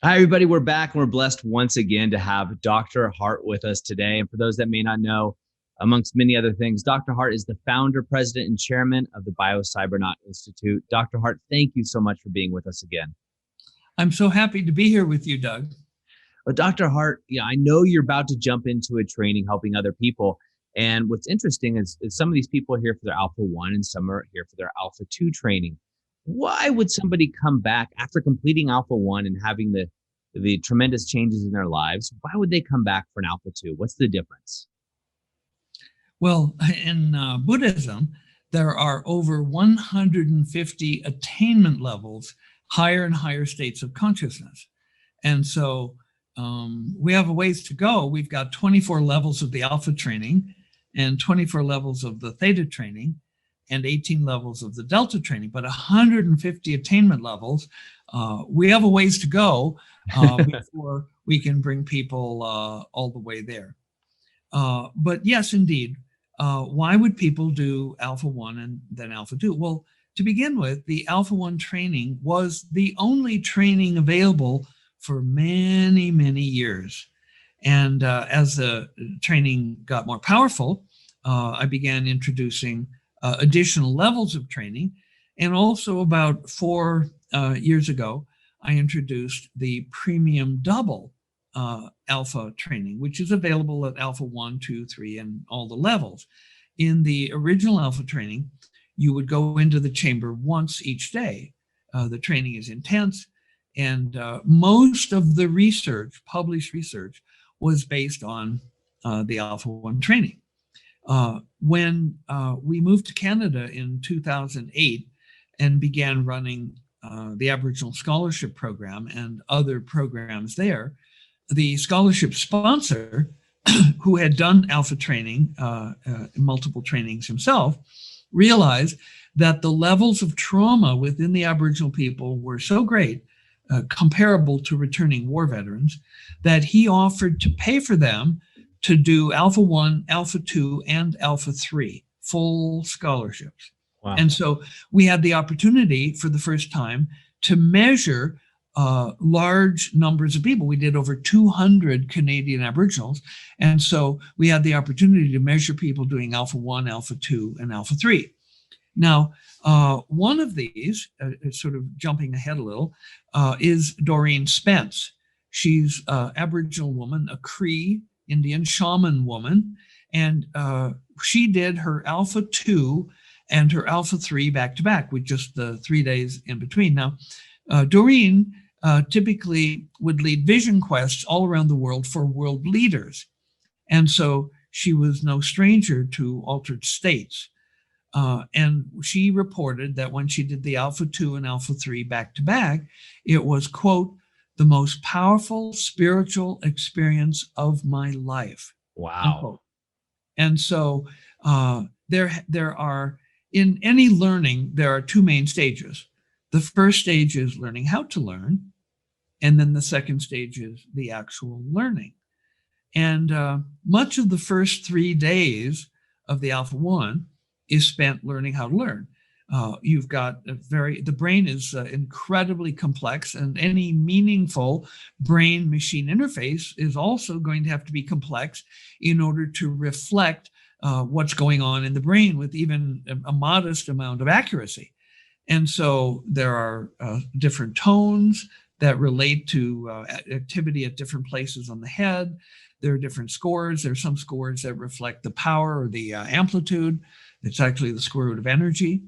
Hi, everybody. We're back and we're blessed once again to have Dr. Hardt with us today. And for those that may not know, amongst many other things, Dr. Hardt is the founder, president, and chairman of the Biocybernaut Institute. Dr. Hardt, thank you so much for being with us again. I'm so happy to be here with you, Doug. Well, Dr. Hardt, I know you're about to jump into a training helping other people. And what's interesting is some of these people are here for their Alpha 1 and some are here for their Alpha 2 training. Why would somebody come back after completing Alpha 1 and having the tremendous changes in their lives? Why would they come back for an Alpha 2? What's the difference? Well, in Buddhism, there are over 150 attainment levels, higher and higher states of consciousness. And so we have a ways to go. We've got 24 levels of the Alpha training and 24 levels of the Theta training and 18 levels of the Delta training, but 150 attainment levels. We have a ways to go before we can bring people all the way there. But yes, indeed. Why would people do Alpha 1 and then Alpha 2? Well, to begin with, the Alpha 1 training was the only training available for many, many years. And as the training got more powerful, I began introducing additional levels of training. And also about 4 years ago, I introduced the premium double Alpha training, which is available at Alpha 1, 2, 3, and all the levels. In the original Alpha training, you would go into the chamber once each day. The training is intense, and most of the research, published research, was based on the Alpha 1 training. When we moved to Canada in 2008 and began running the Aboriginal Scholarship Program and other programs there, the scholarship sponsor, who had done Alpha training, multiple trainings himself, realized that the levels of trauma within the Aboriginal people were so great, comparable to returning war veterans, that he offered to pay for them to do Alpha 1, Alpha 2, and Alpha 3, full scholarships. Wow. And so we had the opportunity for the first time to measure large numbers of people. We did over 200 Canadian Aboriginals. And so we had the opportunity to measure people doing Alpha 1, Alpha 2, and Alpha 3. Now, one of these, sort of jumping ahead a little, is Doreen Spence. She's an Aboriginal woman, a Cree Indian shaman woman, and she did her Alpha 2 and her Alpha 3 back to back with just the 3 days in between. Now, Doreen typically would lead vision quests all around the world for world leaders. And so she was no stranger to altered states. And she reported that when she did the Alpha 2 and Alpha 3 back to back, it was, quote, the most powerful spiritual experience of my life. Wow. Unquote. And so there are, in any learning, there are 2 main stages. The first stage is learning how to learn. And then the second stage is the actual learning. And much of the first 3 days of the Alpha 1 is spent learning how to learn. You've got the brain is incredibly complex, and any meaningful brain-machine interface is also going to have to be complex in order to reflect what's going on in the brain with even a modest amount of accuracy. And so there are different tones that relate to activity at different places on the head. There are different scores. There are some scores that reflect the power or the amplitude. It's actually the square root of energy.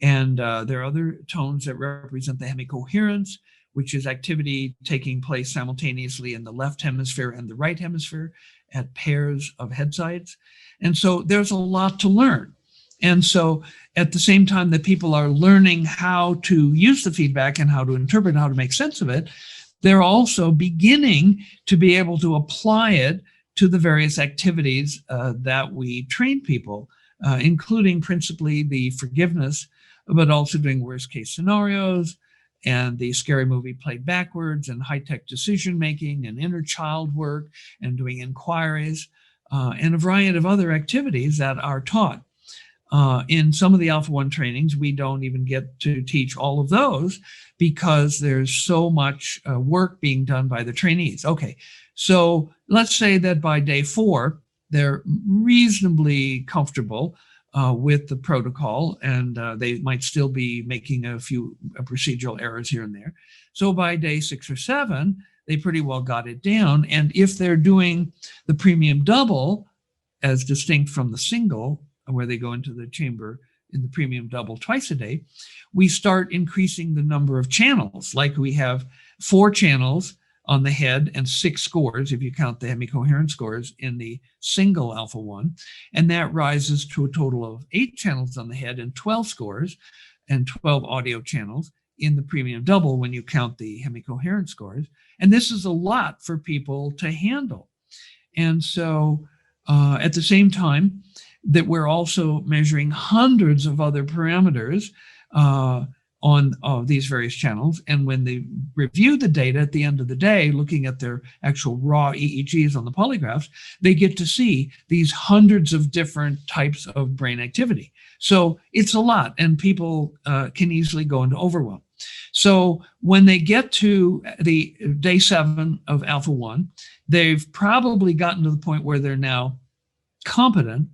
And there are other tones that represent the hemicoherence, which is activity taking place simultaneously in the left hemisphere and the right hemisphere at pairs of head sides. And so there's a lot to learn. And so at the same time that people are learning how to use the feedback and how to interpret and how to make sense of it, they're also beginning to be able to apply it to the various activities that we train people, including principally the forgiveness, but also doing worst case scenarios and the scary movie played backwards and high-tech decision making and inner child work and doing inquiries and a variety of other activities that are taught. In some of the Alpha 1 trainings, we don't even get to teach all of those because there's so much work being done by the trainees. Okay, so let's say that by day 4, they're reasonably comfortable with the protocol, and they might still be making a few procedural errors here and there. So by day 6 or 7, they pretty well got it down. And if they're doing the premium double, as distinct from the single, where they go into the chamber in the premium double twice a day, we start increasing the number of channels. Like we have 4 channels on the head and 6 scores, if you count the hemicoherent scores in the single Alpha 1. And that rises to a total of 8 channels on the head and 12 scores and 12 audio channels in the premium double when you count the hemicoherent scores. And this is a lot for people to handle. And so at the same time that we're also measuring hundreds of other parameters on these various channels. And when they review the data at the end of the day, looking at their actual raw EEGs on the polygraphs, they get to see these hundreds of different types of brain activity. So it's a lot, and people can easily go into overwhelm. So when they get to the day 7 of Alpha 1, they've probably gotten to the point where they're now competent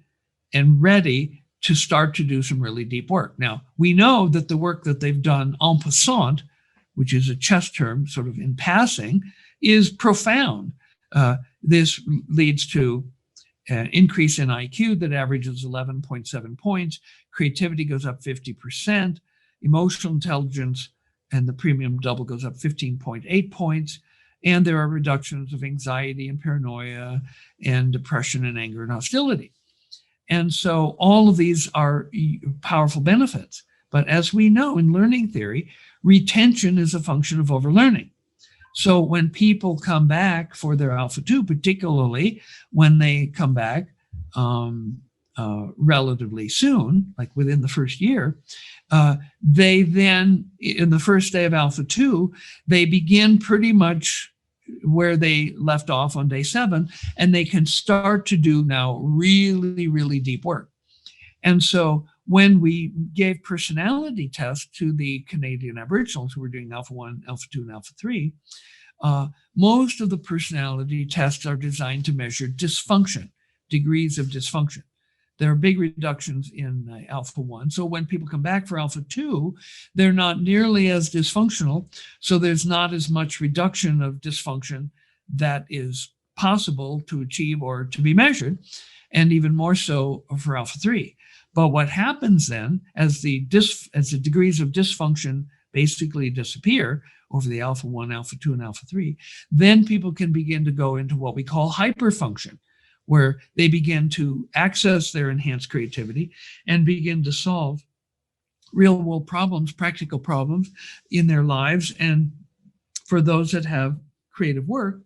and ready to start to do some really deep work. Now, we know that the work that they've done en passant, which is a chess term sort of in passing, is profound. This leads to an increase in IQ that averages 11.7 points. Creativity goes up 50%. Emotional intelligence and the premium double goes up 15.8 points. And there are reductions of anxiety and paranoia and depression and anger and hostility. And so all of these are powerful benefits. But as we know in learning theory, retention is a function of overlearning. So when people come back for their Alpha 2, particularly when they come back relatively soon, like within the first year, they then, in the first day of Alpha 2, they begin pretty much where they left off on day 7, and they can start to do now really, really deep work. And so when we gave personality tests to the Canadian Aboriginals who were doing Alpha 1, Alpha 2, and Alpha 3, most of the personality tests are designed to measure dysfunction, degrees of dysfunction. There are big reductions in Alpha 1. So when people come back for Alpha 2, they're not nearly as dysfunctional. So there's not as much reduction of dysfunction that is possible to achieve or to be measured, and even more so for Alpha 3. But what happens then, as the degrees of dysfunction basically disappear over the Alpha 1, Alpha 2, and Alpha 3, then people can begin to go into what we call hyperfunction, where they begin to access their enhanced creativity and begin to solve real world problems, practical problems in their lives. And for those that have creative work,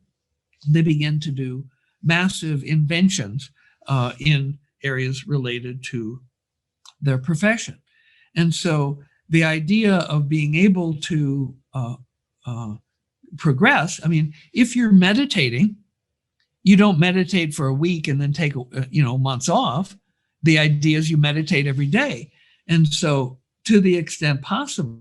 they begin to do massive inventions in areas related to their profession. And so the idea of being able to progress, I mean, if you're meditating, you don't meditate for a week and then take months off. The idea is you meditate every day. And so to the extent possible,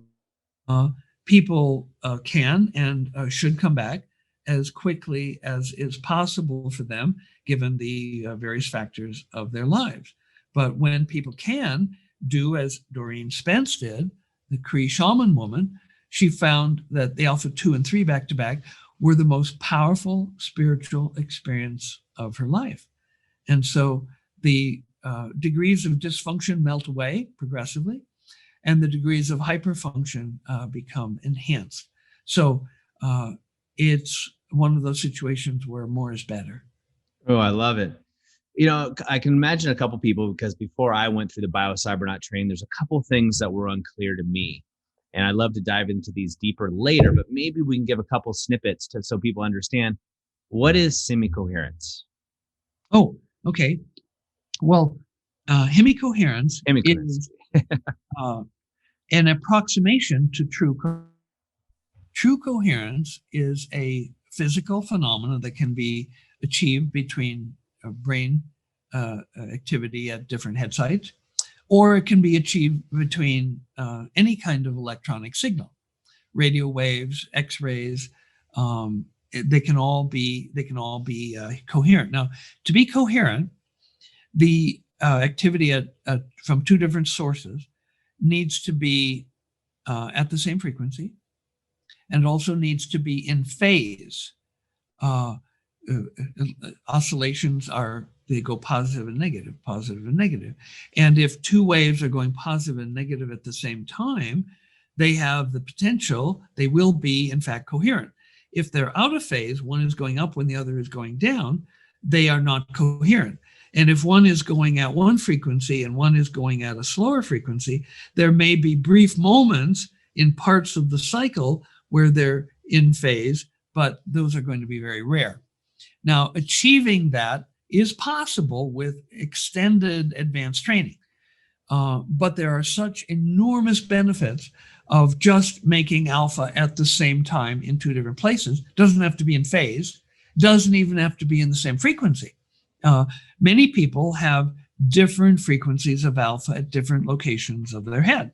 people can and should come back as quickly as is possible for them, given the various factors of their lives. But when people can do as Doreen Spence did, the Cree shaman woman, she found that the Alpha 2 and 3 back-to-back were the most powerful spiritual experience of her life. And so the degrees of dysfunction melt away progressively, and the degrees of hyperfunction become enhanced. So it's one of those situations where more is better. Oh, I love it. I can imagine a couple people, because before I went through the Biocybernaut training, there's a couple things that were unclear to me. And I'd love to dive into these deeper later, but maybe we can give a couple snippets so people understand, what is semicoherence? Oh, okay. Well, hemicoherence is an approximation to true coherence. True coherence is a physical phenomenon that can be achieved between brain activity at different head sites, or it can be achieved between any kind of electronic signal, radio waves, X-rays. They can all be coherent. Now, to be coherent, the activity from two different sources needs to be at the same frequency, and it also needs to be in phase. Oscillations they go positive and negative, positive and negative. And if two waves are going positive and negative at the same time, they have the potential, they will be in fact coherent. If they're out of phase, one is going up when the other is going down, they are not coherent. And if one is going at one frequency and one is going at a slower frequency, there may be brief moments in parts of the cycle where they're in phase, but those are going to be very rare. Now, achieving that is possible with extended advanced training, but there are such enormous benefits of just making alpha at the same time in two different places. Doesn't have to be in phase, doesn't even have to be in the same frequency. Many people have different frequencies of alpha at different locations of their head.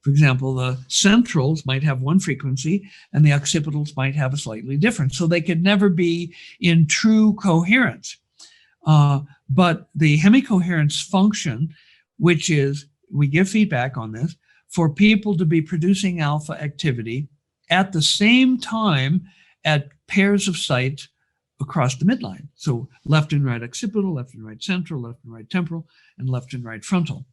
For example, the centrals might have one frequency and the occipitals might have a slightly different. So they could never be in true coherence. But the hemicoherence function, which is, we give feedback on this, for people to be producing alpha activity at the same time at pairs of sites across the midline. So left and right occipital, left and right central, left and right temporal, and left and right frontal.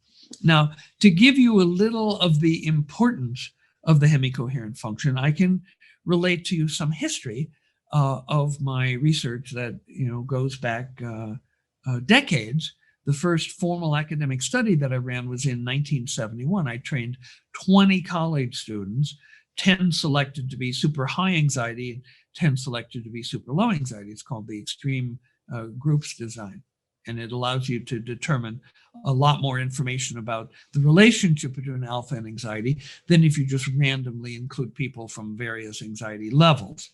Now, to give you a little of the importance of the hemicoherent function, I can relate to you some history of my research that goes back decades. The first formal academic study that I ran was in 1971. I trained 20 college students, 10 selected to be super high anxiety, 10 selected to be super low anxiety. It's called the extreme groups design. And it allows you to determine a lot more information about the relationship between alpha and anxiety than if you just randomly include people from various anxiety levels.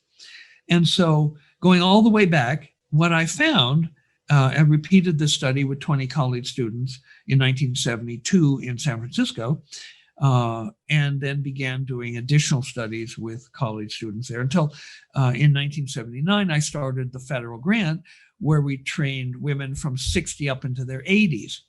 And so going all the way back, what I found, I repeated this study with 20 college students in 1972 in San Francisco, and then began doing additional studies with college students there until in 1979, I started the federal grant where we trained women from 60 up into their 80s.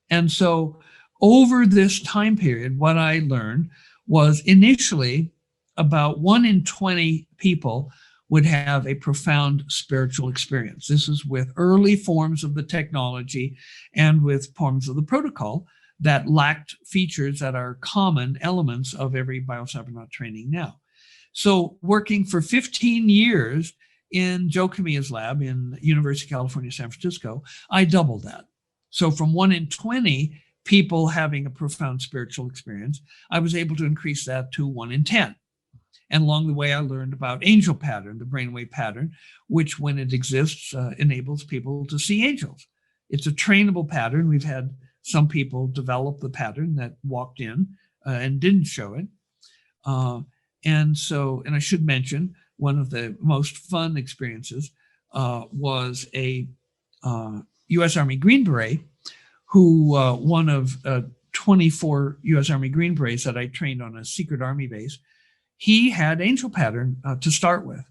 And so over this time period, what I learned was initially about 1 in 20 people would have a profound spiritual experience. This is with early forms of the technology and with forms of the protocol that lacked features that are common elements of every Biocybernaut training now. So working for 15 years in Joe Camilla's lab in University of California, San Francisco, I doubled that. So from 1 in 20 people having a profound spiritual experience, I was able to increase that to 1 in 10. And along the way, I learned about angel pattern, the brainwave pattern, which when it exists, enables people to see angels. It's a trainable pattern. We've had some people develop the pattern that walked in and didn't show it. And I should mention, one of the most fun experiences was a U.S. Army Green Beret who one of 24 U.S. Army Green Berets that I trained on a secret Army base. He had angel pattern to start with.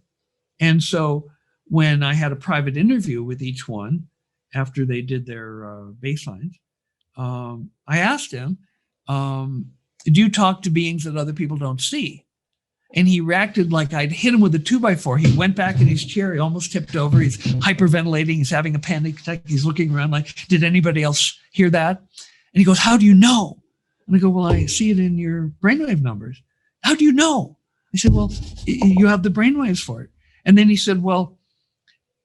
And so when I had a private interview with each one after they did their baselines, I asked him, do you talk to beings that other people don't see? And he reacted like I'd hit him with a 2x4. He went back in his chair. He almost tipped over. He's hyperventilating. He's having a panic attack. He's looking around like, did anybody else hear that? And he goes, how do you know? And I go, well, I see it in your brainwave numbers. How do you know? I said, well, you have the brainwaves for it. And then he said, well,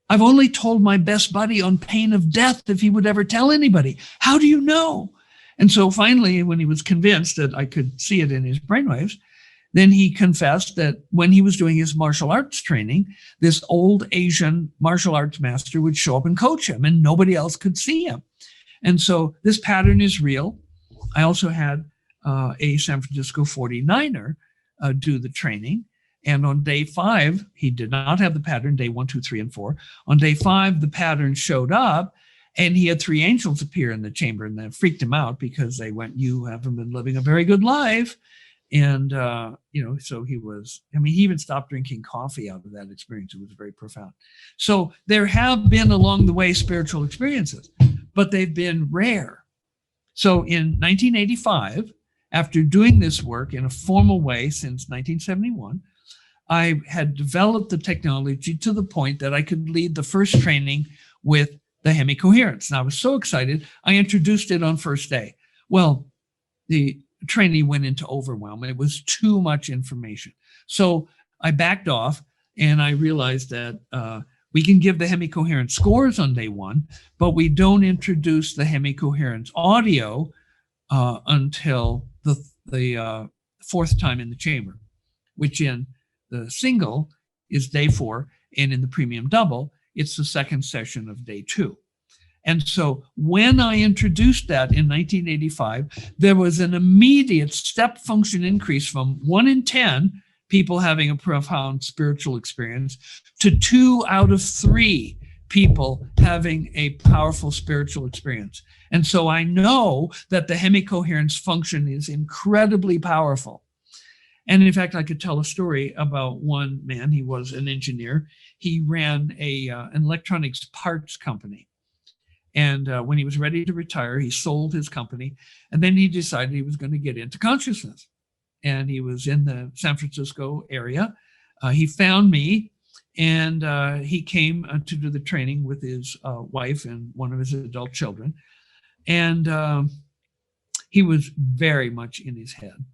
I've only told my best buddy on pain of death if he would ever tell anybody. How do you know? And so finally, when he was convinced that I could see it in his brainwaves, then he confessed that when he was doing his martial arts training, this old Asian martial arts master would show up and coach him, and nobody else could see him. And so this pattern is real. I also had a San Francisco 49er do the training. And on day 5, he did not have the pattern, day 1, 2, 3, and 4. On day 5, the pattern showed up, And he had three angels appear in the chamber, and that freaked him out because they went, "You haven't been living a very good life." And, so he even stopped drinking coffee out of that experience. It was very profound. So there have been along the way spiritual experiences, but they've been rare. So in 1985, after doing this work in a formal way since 1971, I had developed the technology to the point that I could lead the first training with the hemicoherence. And I was so excited, I introduced it on first day. Well, the training went into overwhelm. It was too much information. So I backed off, and I realized that we can give the hemicoherence scores on day one, but we don't introduce the hemicoherence audio until the fourth time in the chamber, which in the single is day 4, and in the premium double, it's the second session of day 2. And so when I introduced that in 1985, there was an immediate step function increase from 1 in 10 people having a profound spiritual experience to 2 out of 3 people having a powerful spiritual experience. And so I know that the hemicoherence function is incredibly powerful. And in fact, I could tell a story about one man. He was an engineer. He ran an electronics parts company. And when he was ready to retire, he sold his company. And then he decided he was going to get into consciousness. And he was in the San Francisco area. He found me, and he came to do the training with his wife and one of his adult children. And he was very much in his head,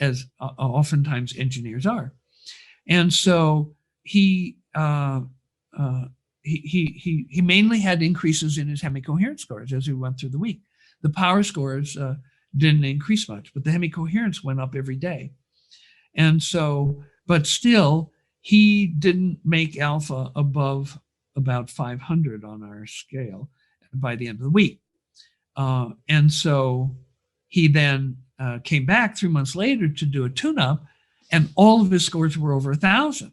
as oftentimes engineers are. And so he mainly had increases in his hemicoherence scores as we went through the week. The power scores didn't increase much, but the hemicoherence went up every day. And so, but still, he didn't make alpha above about 500 on our scale by the end of the week. And so he then came back 3 months later to do a tune-up, and all of his scores were over 1,000.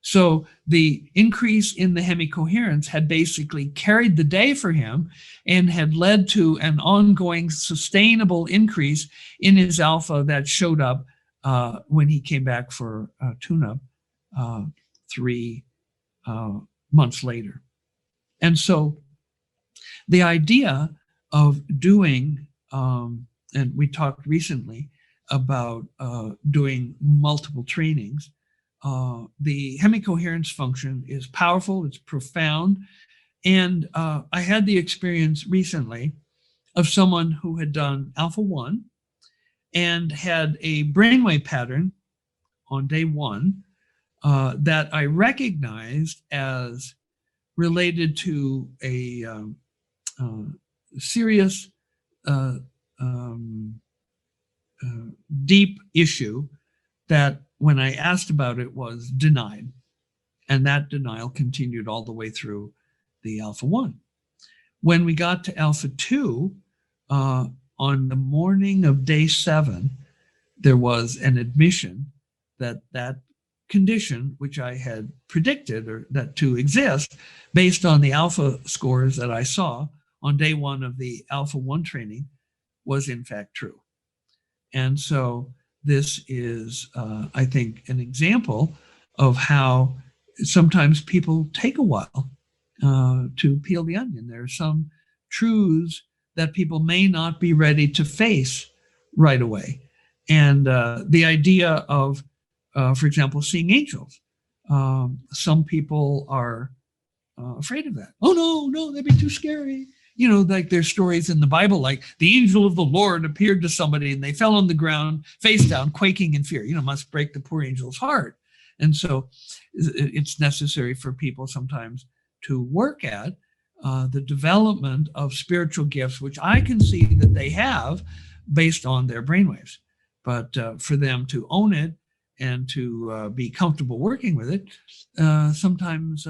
So the increase in the hemicoherence had basically carried the day for him and had led to an ongoing sustainable increase in his alpha that showed up when he came back for a tune-up 3 months later. And so the idea of doing, and we talked recently about doing multiple trainings. The hemicoherence function is powerful, it's profound. And I had the experience recently of someone who had done Alpha 1 and had a brainwave pattern on day 1 that I recognized as related to a serious, deep issue that, when I asked about it, was denied. And that denial continued all the way through the Alpha 1. When we got to Alpha 2, on the morning of day 7, there was an admission that that condition, which I had predicted or that to exist based on the alpha scores that I saw on day 1 of the Alpha 1 training, was in fact true. And so this is, I think, an example of how sometimes people take a while to peel the onion. There are some truths that people may not be ready to face right away. And the idea of, for example, seeing angels. Some people are afraid of that. Oh, no, that'd be too scary. Like there's stories in the Bible, like the angel of the Lord appeared to somebody and they fell on the ground, face down, quaking in fear. Must break the poor angel's heart. And so it's necessary for people sometimes to work at the development of spiritual gifts, which I can see that they have based on their brainwaves. But for them to own it and to be comfortable working with it sometimes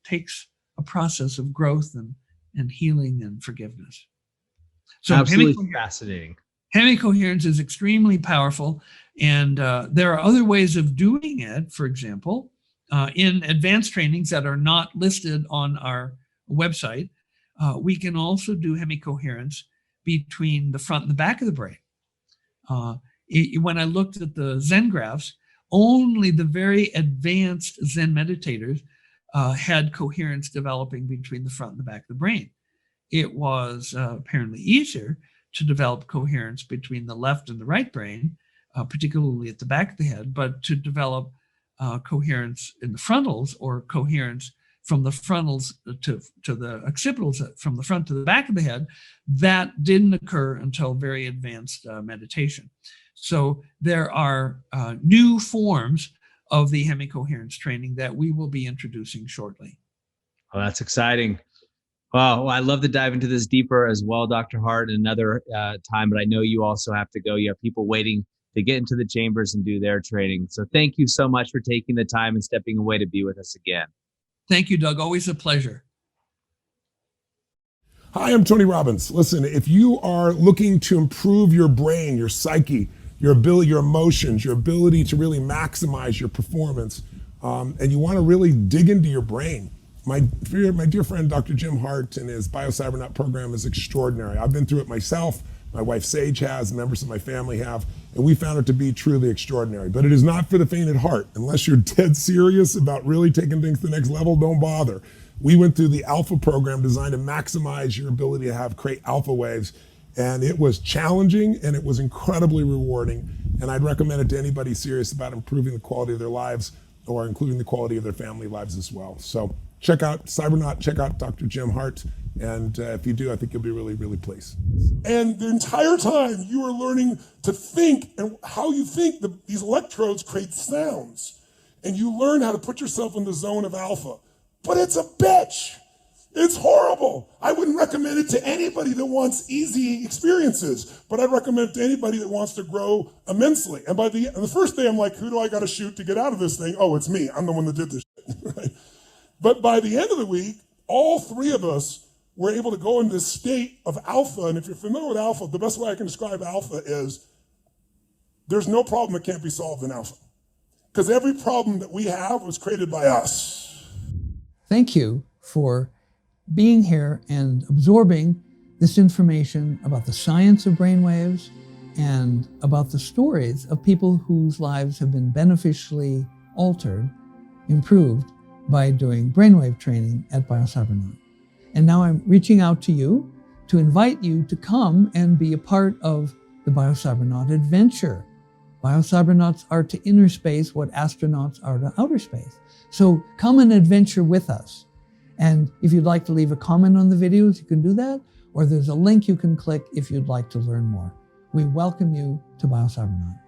takes a process of growth and healing and forgiveness. So absolutely fascinating. Hemicoherence is extremely powerful, and there are other ways of doing it. For example, in advanced trainings that are not listed on our website, we can also do hemicoherence between the front and the back of the brain. When I looked at the Zen graphs, only the very advanced Zen meditators had coherence developing between the front and the back of the brain. It was apparently easier to develop coherence between the left and the right brain, particularly at the back of the head, but to develop coherence in the frontals, or coherence from the frontals to the occipitals, from the front to the back of the head, that didn't occur until very advanced meditation. So there are new forms of the hemicoherence training that we will be introducing shortly. Oh, that's exciting. Well, I'd love to dive into this deeper as well, Dr. Hardt, another time, but I know you also have to go. You have people waiting to get into the chambers and do their training. So thank you so much for taking the time and stepping away to be with us again. Thank you, Doug. Always a pleasure. Hi, I'm Tony Robbins. Listen, if you are looking to improve your brain, your psyche, your ability, your emotions, your ability to really maximize your performance, and you want to really dig into your brain, my dear friend, Dr. Jim Hardt, and his Biocybernaut program is extraordinary. I've been through it myself. My wife Sage has, members of my family have, and we found it to be truly extraordinary. But it is not for the faint at heart. Unless you're dead serious about really taking things to the next level, don't bother. We went through the Alpha program designed to maximize your ability to create alpha waves. And it was challenging and it was incredibly rewarding. And I'd recommend it to anybody serious about improving the quality of their lives, or including the quality of their family lives as well. So check out Cybernaut, check out Dr. Jim Hardt. And if you do, I think you'll be really, really pleased. And the entire time you are learning to think, and how you think these electrodes create sounds. And you learn how to put yourself in the zone of alpha. But it's a bitch. It's horrible. I wouldn't recommend it to anybody that wants easy experiences, but I'd recommend it to anybody that wants to grow immensely. And by the first day, I'm like, who do I got to shoot to get out of this thing? Oh, it's me. I'm the one that did this shit. Right? But by the end of the week, all three of us were able to go into this state of alpha. And if you're familiar with alpha, the best way I can describe alpha is there's no problem that can't be solved in alpha. Because every problem that we have was created by us. Thank you for being here and absorbing this information about the science of brainwaves and about the stories of people whose lives have been beneficially altered, improved by doing brainwave training at Biocybernaut. And now I'm reaching out to you to invite you to come and be a part of the Biocybernaut adventure. Biocybernauts are to inner space what astronauts are to outer space. So come and adventure with us. And if you'd like to leave a comment on the videos, you can do that, or there's a link you can click if you'd like to learn more. We welcome you to Biocybernaut.